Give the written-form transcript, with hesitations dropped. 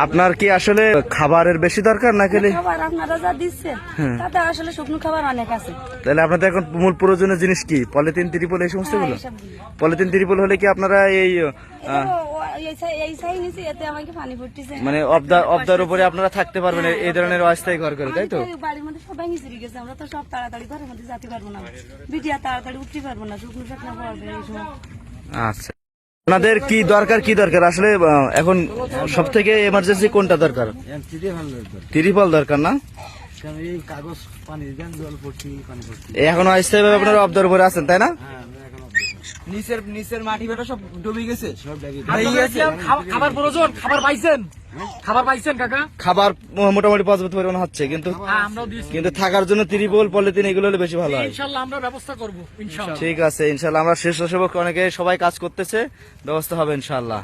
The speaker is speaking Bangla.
আপনার কি আসলে খাবারের বেশি দরকার না খেলে? খাবার আপনারা যা দিচ্ছেন তাতে আসলে শুকনো খাবার অনেক আছে। তাহলে আপনাদের এখন মূল প্রয়োজনীয় জিনিস কি? পলিথিন, ত্রিপল, এই সমস্ত গুলো? পলিথিন, ত্রিপল হলে কি আপনারা এই আমাকে পানি পড়তেছে, মানে অবদার উপরে আপনারা থাকতে পারবেন এই ধরনের অস্থায়ী ঘর করে, তাই তো? বাড়ির মধ্যে সবাই নিচে গেছে, আমরা তো সব তাড়াতাড়ি ঘরের মধ্যে যেতে পারবো না, বিটিয়া তাড়াতাড়ি উঠতে পারবো না, শুকনো শুকনো পারবে এই সময়। আচ্ছা, আপনাদের কি দরকার আসলে এখন সব থেকে এমার্জেন্সি কোনটা দরকার? ত্রিপল দরকার না? এখনো অস্থায়ী ভাবে আপনারা অবদার উপরে আছেন, তাই না? নিচের মাটি বেটা সব ডুবে গেছে, সব খাবার প্রয়োজন। খাবার পাইছেন কাকা? খাবার মোটামুটি পর্যাপ্ত পরিমাণ হচ্ছে, কিন্তু থাকার জন্য ত্রিপল, পলিথিন এগুলো হলে বেশি ভালো হয়। ইনশাআল্লাহ আমরা ব্যবস্থা করব ইনশাআল্লাহ। ঠিক আছে, ইনশাআল্লাহ। আমরা স্বেচ্ছাসেবক অনেকে সবাই কাজ করতেছে, ব্যবস্থা হবে ইনশাআল্লাহ।